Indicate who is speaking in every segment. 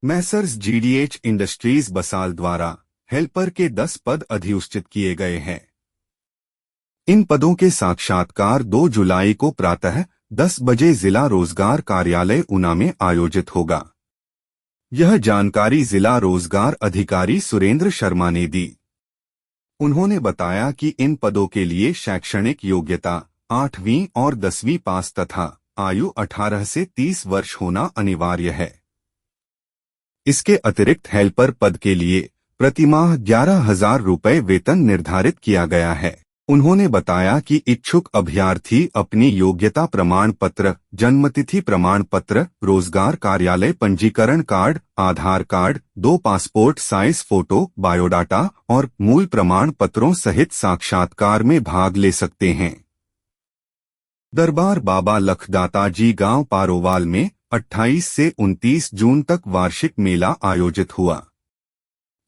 Speaker 1: Messrs जीडीएच industries Basal द्वारा helper के 10 पद अधिसूचित किए गए हैं। इन पदों के साक्षात्कार 2 जुलाई को प्रातः 10 बजे जिला रोजगार कार्यालय ऊना में आयोजित होगा। यह जानकारी जिला रोजगार अधिकारी सुरेंद्र शर्मा ने दी। उन्होंने बताया कि इन पदों के लिए शैक्षणिक योग्यता 8वीं और 10वीं पास तथा आयु 18 से 30 वर्ष होना अनिवार्य है। इसके अतिरिक्त हेल्पर पद के लिए प्रतिमाह 11,000 रुपये वेतन निर्धारित किया गया है। उन्होंने बताया कि इच्छुक अभ्यर्थी अपनी योग्यता प्रमाण पत्र, जन्मतिथि प्रमाण पत्र, रोजगार कार्यालय पंजीकरण card, Aadhaar card, 2 passport size photo, biodata और मूल प्रमाण पत्रों सहित साक्षात्कार में भाग ले सकते हैं। दरबार बाबा लखदाता जी गांव पारोवाल में 28 से 29 जून तक वार्षिक मेला आयोजित हुआ।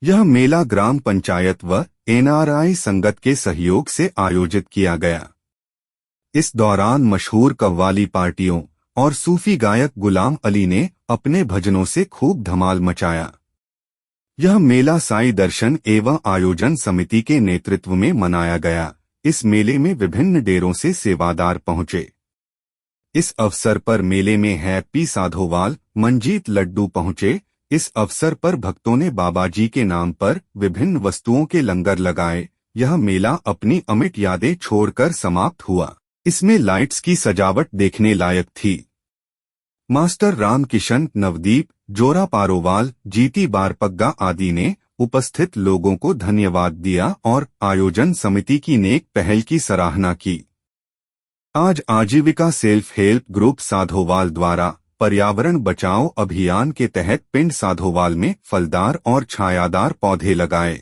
Speaker 1: यह मेला ग्राम पंचायत व एनआरआई संगत के सहयोग से आयोजित किया गया। इस दौरान मशहूर कव्वाली पार्टियों और सूफी गायक गुलाम अली ने अपने भजनों से खूब धमाल मचाया। यह मेला साई दर्शन एवं आयोजन समिति के नेतृत्व में मनाया गया। इस मेले में विभिन्न डेरों से सेवादार पहुंचे। इस अवसर पर मेले में हैप्पी साधोवाल, मंजीत लड्डू पहुंचे। इस अवसर पर भक्तों ने बाबा जी के नाम पर विभिन्न वस्तुओं के लंगर लगाए। यह मेला अपनी अमिट यादें छोड़कर समाप्त हुआ। इसमें लाइट्स की सजावट देखने लायक थी। मास्टर रामकिशन, नवदीप, जोरा पारोवाल, जीती बारपग्गा आदि ने उपस्थित लोगों को धन्यवाद दिया और आयोजन समिति की नेक पहल की सराहना की। आज आजीविका सेल्फ हेल्प ग्रुप साधोवाल द्वारा पर्यावरण बचाओ अभियान के तहत पिंड साधोवाल में फलदार और छायादार पौधे लगाए।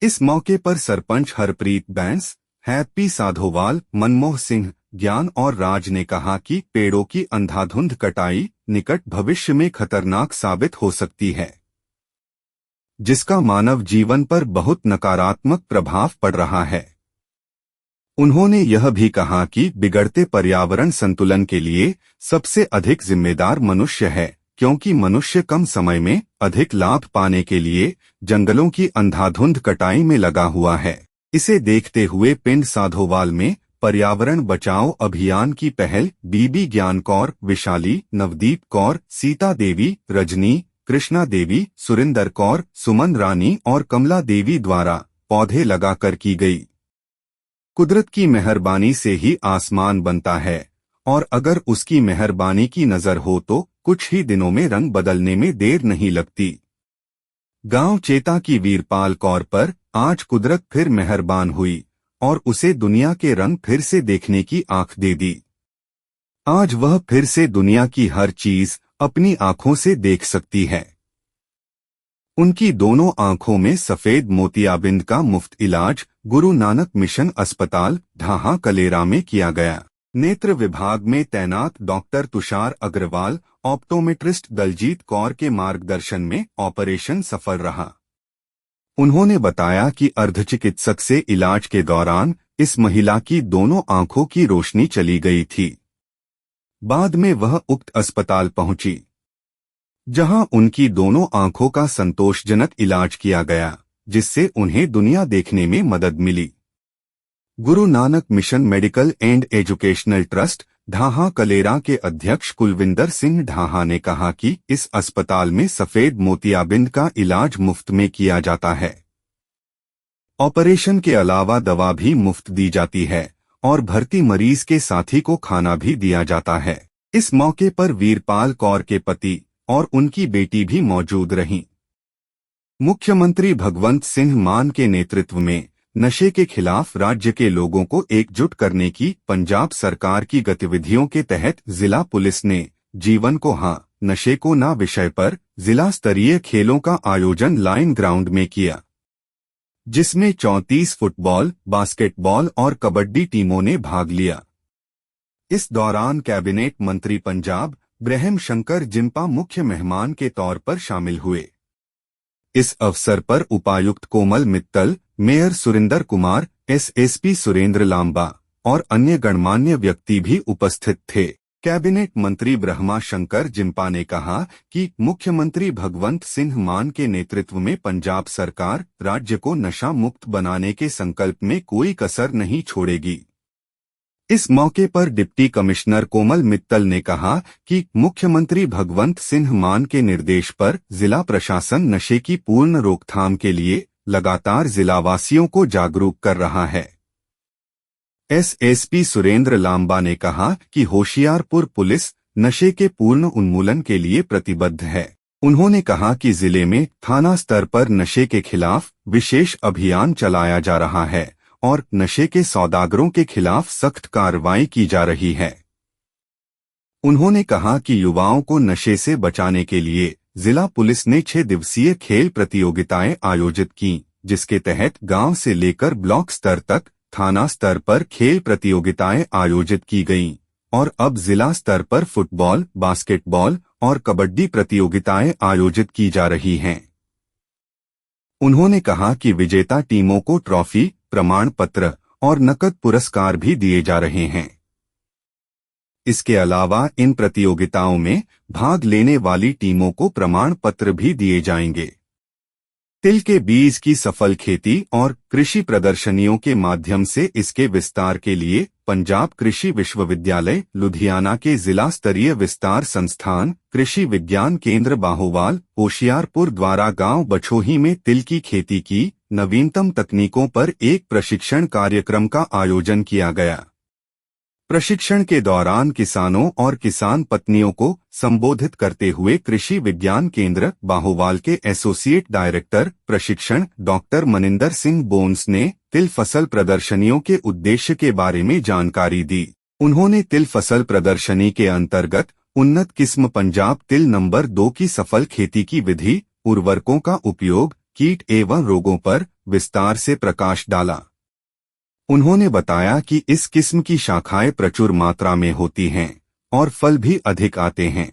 Speaker 1: इस मौके पर सरपंच हरप्रीत बैंस, हैप्पी साधोवाल, मनमोह सिंह, ज्ञान और राज ने कहा कि पेड़ों की अंधाधुंध कटाई निकट भविष्य में खतरनाक साबित हो सकती है, जिसका मानव जीवन पर बहुत नकारात्मक प्रभाव पड़ रहा है। उन्होंने यह भी कहा कि बिगड़ते पर्यावरण संतुलन के लिए सबसे अधिक जिम्मेदार मनुष्य है, क्योंकि मनुष्य कम समय में अधिक लाभ पाने के लिए जंगलों की अंधाधुंध कटाई में लगा हुआ है। इसे देखते हुए पिंड साधोवाल में पर्यावरण बचाओ अभियान की पहल बीबी ज्ञान कौर, विशाली, नवदीप कौर, सीता देवी, रजनी, कृष्णा देवी, सुरिंदर कौर, सुमन रानी और कमला देवी द्वारा पौधे लगाकर की गई। कुदरत की मेहरबानी से ही आसमान बनता है और अगर उसकी मेहरबानी की नजर हो तो कुछ ही दिनों में रंग बदलने में देर नहीं लगती। गांव चेता की वीरपाल कौर पर आज कुदरत फिर मेहरबान हुई और उसे दुनिया के रंग फिर से देखने की आंख दे दी। आज वह फिर से दुनिया की हर चीज अपनी आंखों से देख सकती है। उनकी दोनों आंखों में सफेद मोतियाबिंद का मुफ्त इलाज गुरु नानक मिशन अस्पताल ढाहा कलेरा में किया गया। नेत्र विभाग में तैनात डॉक्टर तुषार अग्रवाल, ऑप्टोमेट्रिस्ट दलजीत कौर के मार्गदर्शन में ऑपरेशन सफल रहा। उन्होंने बताया कि अर्धचिकित्सक से इलाज के दौरान इस महिला की दोनों आंखों की रोशनी चली गई थी। बाद में वह उक्त अस्पताल पहुंची, जहां उनकी दोनों आंखों का संतोषजनक इलाज किया गया, जिससे उन्हें दुनिया देखने में मदद मिली। Guru Nanak mission medical and educational trust Dhaha Kalera के अध्यक्ष कुलविंदर सिंह ढाहा ने कहा कि इस अस्पताल में सफेद मोतियाबिंद का इलाज मुफ्त में किया जाता है। ऑपरेशन के अलावा दवा भी मुफ्त दी जाती है और भर्ती मरीज के साथी को खाना भी दिया जाता है। इस मौके पर वीरपाल कौर के पति और उनकी बेटी भी मौजूद रहीं। मुख्यमंत्री भगवंत सिंह मान के नेतृत्व में नशे के खिलाफ राज्य के लोगों को एकजुट करने की पंजाब सरकार की गतिविधियों के तहत जिला पुलिस ने जीवन को हाँ नशे को ना विषय पर जिला स्तरीय खेलों का आयोजन लाइन ग्राउंड में किया, जिसमें 34 फुटबॉल, बास्केटबॉल और कबड्डी टीमों ने भाग लिया। इस दौरान कैबिनेट मंत्री पंजाब ब्रह्म शंकर जिम्पा मुख्य मेहमान के तौर पर शामिल हुए। इस अवसर पर उपायुक्त कोमल मित्तल, मेयर सुरिंदर कुमार, एसएसपी सुरेंद्र लांबा और अन्य गणमान्य व्यक्ति भी उपस्थित थे। कैबिनेट मंत्री ब्रह्मा शंकर जिम्पा ने कहा कि मुख्यमंत्री भगवंत सिंह मान के नेतृत्व में पंजाब सरकार राज्य को नशा मुक्त बनाने के संकल्प में कोई कसर नहीं छोड़ेगी। इस मौके पर डिप्टी कमिश्नर कोमल मित्तल ने कहा कि मुख्यमंत्री भगवंत सिंह मान के निर्देश पर जिला प्रशासन नशे की पूर्ण रोकथाम के लिए लगातार जिलावासियों को जागरूक कर रहा है। एसएसपी सुरेंद्र लांबा ने कहा कि होशियारपुर पुलिस नशे के पूर्ण उन्मूलन के लिए प्रतिबद्ध है। उन्होंने कहा कि जिले में थाना स्तर पर नशे के खिलाफ विशेष अभियान चलाया जा रहा है और नशे के सौदागरों के खिलाफ सख्त कार्रवाई की जा रही है। उन्होंने कहा कि युवाओं को नशे से बचाने के लिए जिला पुलिस ने 6 दिवसीय खेल प्रतियोगिताएं आयोजित की, जिसके तहत गांव से लेकर ब्लॉक स्तर तक थाना स्तर पर खेल प्रतियोगिताएं आयोजित की गईं और अब जिला स्तर पर फुटबॉल, बास्केटबॉल और कबड्डी प्रतियोगिताएं आयोजित की जा रही हैं। उन्होंने कहा कि विजेता टीमों को ट्रॉफी, प्रमाण पत्र और नकद पुरस्कार भी दिए जा रहे हैं। इसके अलावा इन प्रतियोगिताओं में भाग लेने वाली टीमों को प्रमाण पत्र भी दिए जाएंगे। तिल के बीज की सफल खेती और कृषि प्रदर्शनियों के माध्यम से इसके विस्तार के लिए पंजाब कृषि विश्वविद्यालय लुधियाना के जिला स्तरीय विस्तार संस्थान कृषि विज्ञान केंद्र बाहोवाल होशियारपुर द्वारा गांव बछोही में तिल की खेती की नवीनतम तकनीकों पर एक प्रशिक्षण कार्यक्रम का आयोजन किया गया। प्रशिक्षण के दौरान किसानों और किसान पत्नियों को संबोधित करते हुए कृषि विज्ञान केंद्र बाहोवाल के एसोसिएट डायरेक्टर प्रशिक्षण डॉक्टर मनिंदर सिंह बोन्स ने तिल फसल प्रदर्शनियों के उद्देश्य के बारे में जानकारी दी। उन्होंने तिल फसल प्रदर्शनी के अंतर्गत उन्नत किस्म पंजाब तिल नंबर 2 की सफल खेती की विधि, उर्वरकों का उपयोग, कीट एवं रोगों पर विस्तार से प्रकाश डाला। उन्होंने बताया कि इस किस्म की शाखाएं प्रचुर मात्रा में होती हैं और फल भी अधिक आते हैं।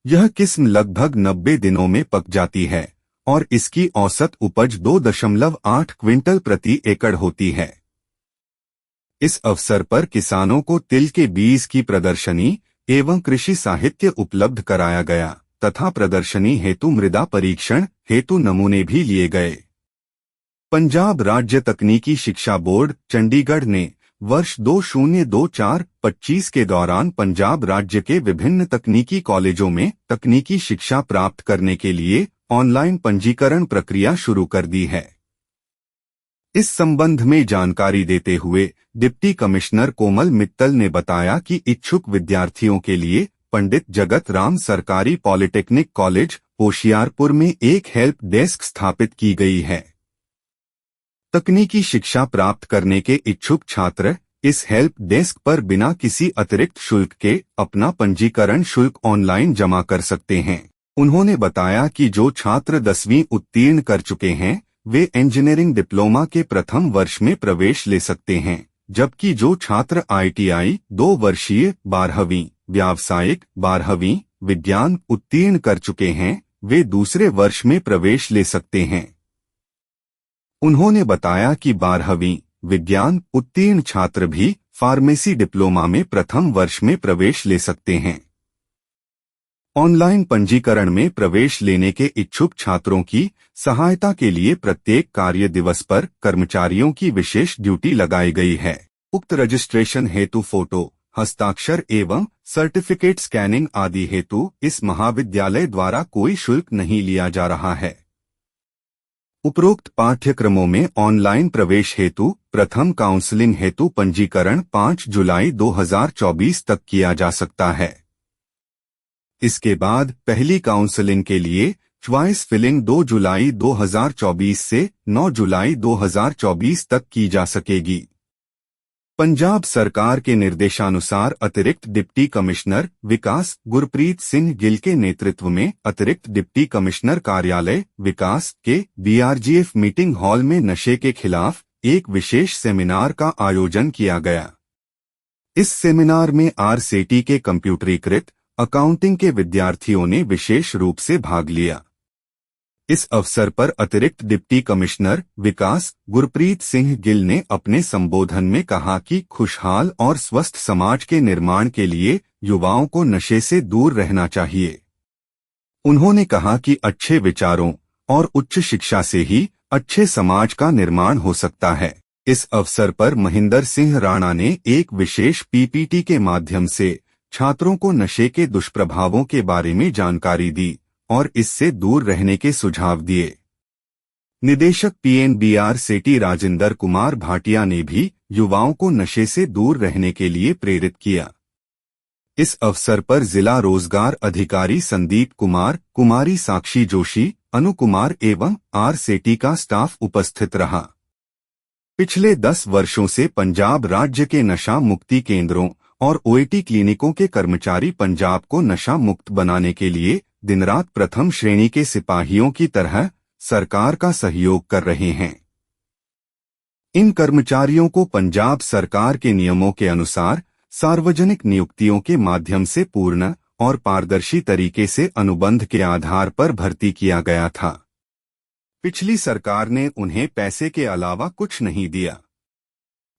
Speaker 1: यह किस्म लगभग 90 दिनों में पक जाती है और इसकी औसत उपज 2.8 क्विंटल प्रति एकड़ होती है। इस अवसर पर किसानों को तिल के बीज की प्रदर्शनी एवं कृषि साहित्य उपलब्ध कराया गया तथा प्रदर्शनी हेतु मृदा परीक्षण हेतु नमूने भी लिए गए। पंजाब राज्य तकनीकी शिक्षा बोर्ड चंडीगढ़ ने वर्ष 2024-25 के दौरान पंजाब राज्य के विभिन्न तकनीकी कॉलेजों में तकनीकी शिक्षा प्राप्त करने के लिए ऑनलाइन पंजीकरण प्रक्रिया शुरू कर दी है। इस संबंध में जानकारी देते हुए डिप्टी कमिश्नर कोमल मित्तल ने बताया कि इच्छुक विद्यार्थियों के लिए पंडित जगत राम सरकारी पॉलिटेक्निक कॉलेज होशियारपुर में एक हेल्प डेस्क स्थापित की गई है। तकनीकी शिक्षा प्राप्त करने के इच्छुक छात्र इस हेल्प डेस्क पर बिना किसी अतिरिक्त शुल्क के अपना पंजीकरण शुल्क ऑनलाइन जमा कर सकते हैं। उन्होंने बताया कि जो छात्र 10वीं उत्तीर्ण कर चुके हैं वे इंजीनियरिंग डिप्लोमा के प्रथम वर्ष में प्रवेश ले सकते हैं, जबकि जो छात्र ITI 2 वर्षीय 12वीं, व्यावसायिक 12वीं, विज्ञान उत्तीर्ण कर चुके हैं वे दूसरे वर्ष में प्रवेश ले सकते हैं। उन्होंने बताया कि 12वीं विज्ञान उत्तीर्ण छात्र भी फार्मेसी डिप्लोमा में प्रथम वर्ष में प्रवेश ले सकते हैं। ऑनलाइन पंजीकरण में प्रवेश लेने के इच्छुक छात्रों की सहायता के लिए प्रत्येक कार्य दिवस पर कर्मचारियों की विशेष ड्यूटी लगाई गई है। उक्त रजिस्ट्रेशन हेतु फोटो, हस्ताक्षर एवं सर्टिफिकेट स्कैनिंग आदि हेतु इस महाविद्यालय द्वारा कोई शुल्क नहीं लिया जा रहा है। उपरोक्त पाठ्यक्रमों में ऑनलाइन प्रवेश हेतु प्रथम काउंसलिंग हेतु पंजीकरण 5 जुलाई 2024 तक किया जा सकता है। इसके बाद पहली काउंसलिंग के लिए च्वाइस फिलिंग 2 जुलाई 2024 से 9 जुलाई 2024 तक की जा सकेगी। पंजाब सरकार के निर्देशानुसार अतिरिक्त डिप्टी कमिश्नर विकास गुरप्रीत सिंह गिल के नेतृत्व में अतिरिक्त डिप्टी कमिश्नर कार्यालय विकास के BRGF मीटिंग हॉल में नशे के खिलाफ एक विशेष सेमिनार का आयोजन किया गया। इस सेमिनार में RCT के कंप्यूटरीकृत अकाउंटिंग के विद्यार्थियों ने विशेष रूप से भाग लिया। इस अवसर पर अतिरिक्त डिप्टी कमिश्नर विकास गुरप्रीत सिंह गिल ने अपने संबोधन में कहा कि खुशहाल और स्वस्थ समाज के निर्माण के लिए युवाओं को नशे से दूर रहना चाहिए। उन्होंने कहा कि अच्छे विचारों और उच्च शिक्षा से ही अच्छे समाज का निर्माण हो सकता है। इस अवसर पर महेंद्र सिंह राणा ने एक विशेष पीपीटी के माध्यम से छात्रों को नशे के दुष्प्रभावों के बारे में जानकारी दी और इससे दूर रहने के सुझाव दिए। निदेशक पीएनबीआर सेठी राजेंद्र कुमार भाटिया ने भी युवाओं को नशे से दूर रहने के लिए प्रेरित किया। इस अवसर पर जिला रोजगार अधिकारी संदीप कुमार, कुमारी साक्षी जोशी, अनु कुमार एवं आर सेठी का स्टाफ उपस्थित रहा। पिछले 10 वर्षों से पंजाब राज्य के नशा मुक्ति केंद्रों और ओएटी क्लिनिकों के कर्मचारी पंजाब को नशा मुक्त बनाने के लिए दिन-रात प्रथम श्रेणी के सिपाहियों की तरह सरकार का सहयोग कर रहे हैं। इन कर्मचारियों को पंजाब सरकार के नियमों के अनुसार सार्वजनिक नियुक्तियों के माध्यम से पूर्ण और पारदर्शी तरीके से अनुबंध के आधार पर भर्ती किया गया था। पिछली सरकार ने उन्हें पैसे के अलावा कुछ नहीं दिया।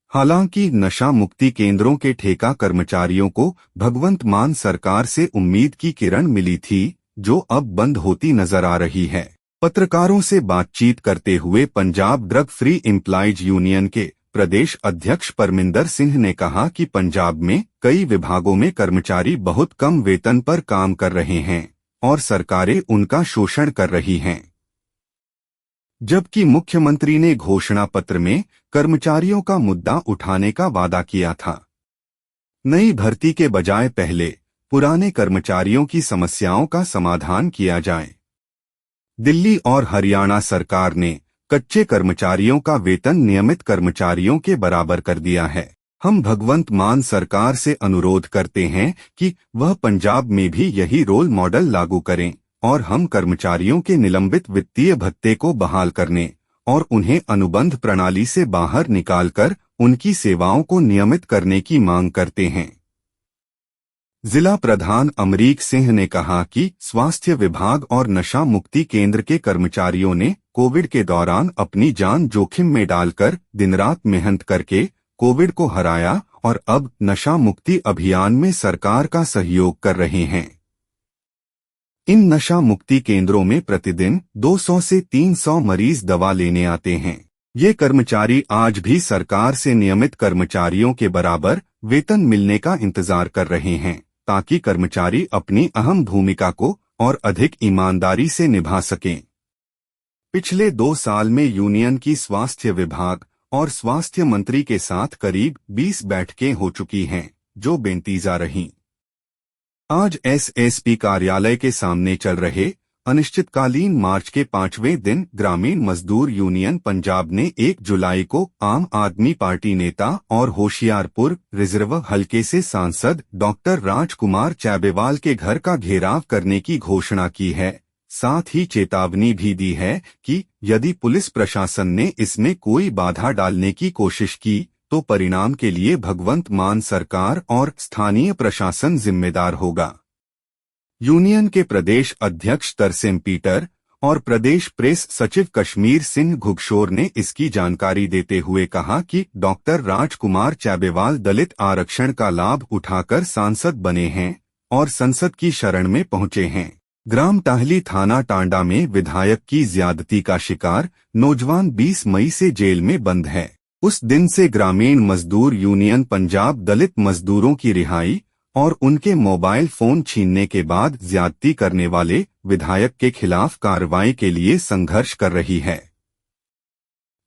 Speaker 1: हालांकि नशा मुक्ति केंद्रों के ठेका कर्मचारियों को भगवंत मान सरकार से उम्मीद की किरण मिली थी, जो अब बंद होती नजर आ रही है। पत्रकारों से बातचीत करते हुए Punjab drug free employees union के प्रदेश अध्यक्ष परमिंदर सिंह ने कहा कि पंजाब में कई विभागों में कर्मचारी बहुत कम वेतन पर काम कर रहे हैं और सरकारें उनका शोषण कर रही हैं। जबकि मुख्यमंत्री ने घोषणा पत्र में कर्मचारियों का मुद्दा उठाने का वादा किया था। नई भर्ती के बजाय पहले पुराने कर्मचारियों की समस्याओं का समाधान किया जाए। दिल्ली और हरियाणा सरकार ने कच्चे कर्मचारियों का वेतन नियमित कर्मचारियों के बराबर कर दिया है। हम भगवंत मान सरकार से अनुरोध करते हैं कि वह पंजाब में भी यही रोल मॉडल लागू करें और हम कर्मचारियों के निलंबित वित्तीय भत्ते को बहाल करने और उन्हें अनुबंध प्रणाली से बाहर निकालकर उनकी सेवाओं को नियमित करने की मांग करते हैं। जिला प्रधान अमरीक सिंह ने कहा कि स्वास्थ्य विभाग और नशा मुक्ति केंद्र के कर्मचारियों ने कोविड के दौरान अपनी जान जोखिम में डालकर दिन-रात मेहनत करके कोविड को हराया और अब नशा मुक्ति अभियान में सरकार का सहयोग कर रहे हैं। इन नशा मुक्ति केंद्रों में प्रतिदिन 200 से 300 मरीज दवा लेने आते हैं। ये कर्मचारी आज भी सरकार से नियमित कर्मचारियों के बराबर वेतन मिलने का इंतजार कर रहे हैं, ताकि कर्मचारी अपनी अहम भूमिका को और अधिक ईमानदारी से निभा सकें। पिछले 2 साल में यूनियन की स्वास्थ्य विभाग और स्वास्थ्य मंत्री के साथ करीब 20 बैठकें हो चुकी हैं, जो बेनतीजा रहीं। आज एसएसपी कार्यालय के सामने चल रहे अनिश्चितकालीन मार्च के 5वें दिन ग्रामीण मजदूर यूनियन पंजाब ने 1 जुलाई को आम आदमी पार्टी नेता और होशियारपुर रिजर्व हलके से सांसद डॉक्टर राजकुमार चैबेवाल के घर का घेराव करने की घोषणा की है। साथ ही चेतावनी भी दी है कि यदि पुलिस प्रशासन ने इसमें कोई बाधा डालने की कोशिश की तो परिणाम के लिए भगवंत मान सरकार और स्थानीय प्रशासन जिम्मेदार होगा। यूनियन के प्रदेश अध्यक्ष तरसेम पीटर और प्रदेश प्रेस सचिव कश्मीर सिंह घुगशोर ने इसकी जानकारी देते हुए कहा कि डॉक्टर राजकुमार चैबेवाल दलित आरक्षण का लाभ उठाकर सांसद बने हैं और संसद की शरण में पहुंचे हैं। ग्राम टाहली थाना टांडा में विधायक की ज्यादती का शिकार नौजवान 20 मई से जेल में बंद है। उस दिन से ग्रामीण मजदूर यूनियन पंजाब दलित मजदूरों की रिहाई और उनके मोबाइल फोन छीनने के बाद ज्यादती करने वाले विधायक के खिलाफ कार्रवाई के लिए संघर्ष कर रही है।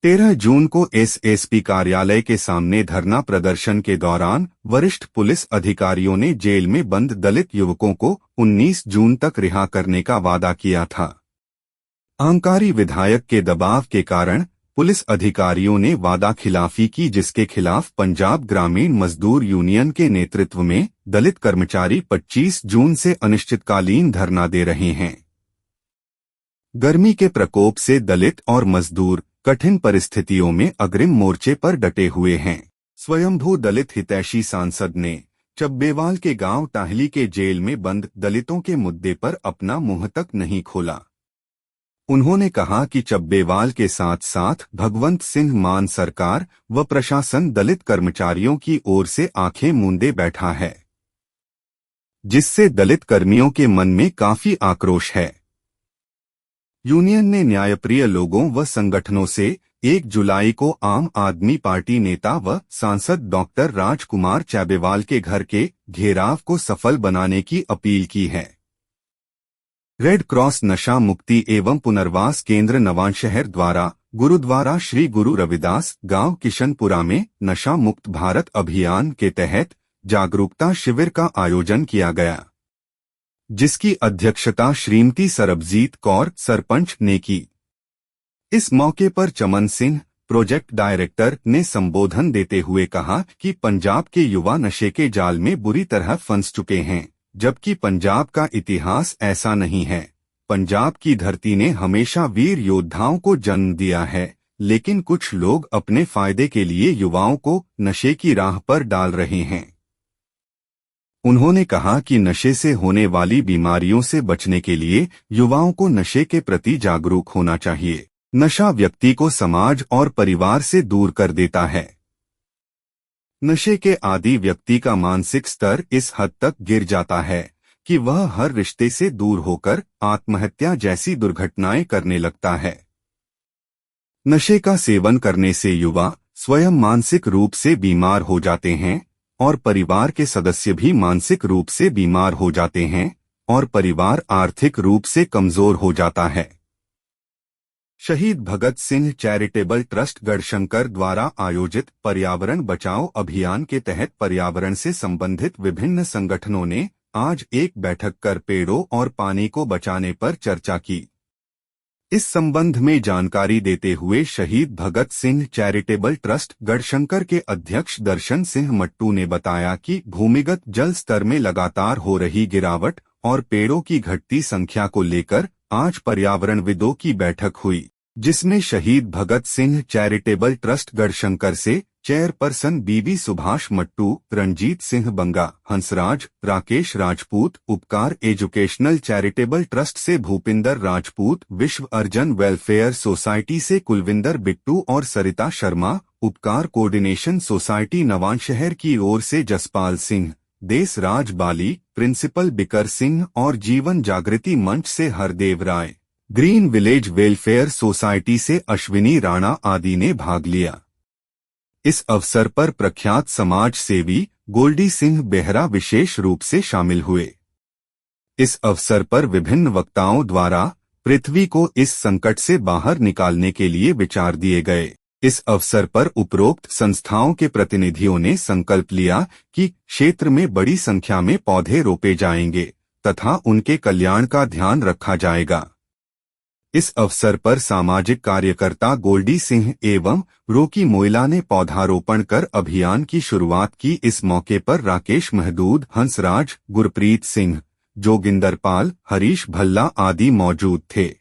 Speaker 1: 13 जून को एसएसपी कार्यालय के सामने धरना प्रदर्शन के दौरान वरिष्ठ पुलिस अधिकारियों ने जेल में बंद दलित युवकों को 19 जून तक रिहा करने का वादा किया था। अहंकारी विधायक के दबाव के कारण पुलिस अधिकारियों ने वादा खिलाफी की, जिसके खिलाफ पंजाब ग्रामीण मजदूर यूनियन के नेतृत्व में दलित कर्मचारी 25 जून से अनिश्चितकालीन धरना दे रहे हैं। गर्मी के प्रकोप से दलित और मजदूर कठिन परिस्थितियों में अग्रिम मोर्चे पर डटे हुए हैं। स्वयंभू दलित हितैषी सांसद ने चब्बेवाल के गांव टाहली के जेल में बंद दलितों के मुद्दे पर अपना मुंह तक नहीं खोला। उन्होंने कहा कि चब्बेवाल के साथ साथ भगवंत सिंह मान सरकार व प्रशासन दलित कर्मचारियों की ओर से आंखें मूंदे बैठा है, जिससे दलित कर्मियों के मन में काफी आक्रोश है। यूनियन ने न्यायप्रिय लोगों व संगठनों से 1 जुलाई को आम आदमी पार्टी नेता व सांसद डॉक्टर राजकुमार चब्बेवाल के घर के घेराव को सफल बनाने की अपील की है। रेड क्रॉस नशा मुक्ति एवं पुनर्वास केंद्र नवांशहर द्वारा गुरुद्वारा श्री गुरु रविदास गांव किशनपुरा में नशा मुक्त भारत अभियान के तहत जागरूकता शिविर का आयोजन किया गया, जिसकी अध्यक्षता श्रीमती सरबजीत कौर सरपंच ने की। इस मौके पर चमन सिंह प्रोजेक्ट डायरेक्टर ने संबोधन देते हुए कहा कि पंजाब के युवा नशे के जाल में बुरी तरह फंस चुके हैं, जबकि पंजाब का इतिहास ऐसा नहीं है। पंजाब की धरती ने हमेशा वीर योद्धाओं को जन्म दिया है, लेकिन कुछ लोग अपने फायदे के लिए युवाओं को नशे की राह पर डाल रहे हैं। उन्होंने कहा कि नशे से होने वाली बीमारियों से बचने के लिए युवाओं को नशे के प्रति जागरूक होना चाहिए। नशा व्यक्ति को समाज और परिवार से दूर कर देता है। नशे के आदी व्यक्ति का मानसिक स्तर इस हद तक गिर जाता है कि वह हर रिश्ते से दूर होकर आत्महत्या जैसी दुर्घटनाएं करने लगता है। नशे का सेवन करने से युवा स्वयं मानसिक रूप से बीमार हो जाते हैं और परिवार के सदस्य भी मानसिक रूप से बीमार हो जाते हैं और परिवार आर्थिक रूप से कमजोर हो जाता है। शहीद भगत सिंह चैरिटेबल ट्रस्ट गढ़शंकर द्वारा आयोजित पर्यावरण बचाओ अभियान के तहत पर्यावरण से संबंधित विभिन्न संगठनों ने आज एक बैठक कर पेड़ों और पानी को बचाने पर चर्चा की। इस संबंध में जानकारी देते हुए शहीद भगत सिंह चैरिटेबल ट्रस्ट गढ़शंकर के अध्यक्ष दर्शन सिंह मट्टू ने बताया कि भूमिगत जल स्तर में लगातार हो रही गिरावट और पेड़ों की घटती संख्या को लेकर आज पर्यावरणविदों की बैठक हुई, जिसमें शहीद भगत सिंह चैरिटेबल ट्रस्ट गढ़शंकर से चेयरपर्सन बीबी सुभाष मट्टू, रंजीत सिंह बंगा, हंसराज, राकेश राजपूत, उपकार एजुकेशनल चैरिटेबल ट्रस्ट से भूपिंदर राजपूत, विश्व अर्जन वेलफेयर सोसाइटी से कुलविंदर बिट्टू और सरिता शर्मा, उपकार कोऑर्डिनेशन सोसाइटी नवांशहर की ओर से जसपाल सिंह, देश राज बाली, प्रिंसिपल बिकर सिंह और जीवन जागृति मंच से हरदेव राय, ग्रीन विलेज वेलफेयर सोसाइटी से अश्विनी राणा आदि ने भाग लिया। इस अवसर पर प्रख्यात समाज सेवी गोल्डी सिंह बेहरा विशेष रूप से शामिल हुए। इस अवसर पर विभिन्न वक्ताओं द्वारा पृथ्वी को इस संकट से बाहर निकालने के लिए विचार दिए गए। इस अवसर पर उपरोक्त संस्थाओं के प्रतिनिधियों ने संकल्प लिया कि क्षेत्र में बड़ी संख्या में पौधे रोपे जाएंगे तथा उनके कल्याण का ध्यान रखा जाएगा। इस अवसर पर सामाजिक कार्यकर्ता गोल्डी सिंह एवं रोकी मोइला ने पौधारोपण कर अभियान की शुरुआत की। इस मौके पर राकेश महदूद, हंसराज, गुरप्रीत सिंह, जोगिंदर पाल, हरीश भल्ला आदि मौजूद थे।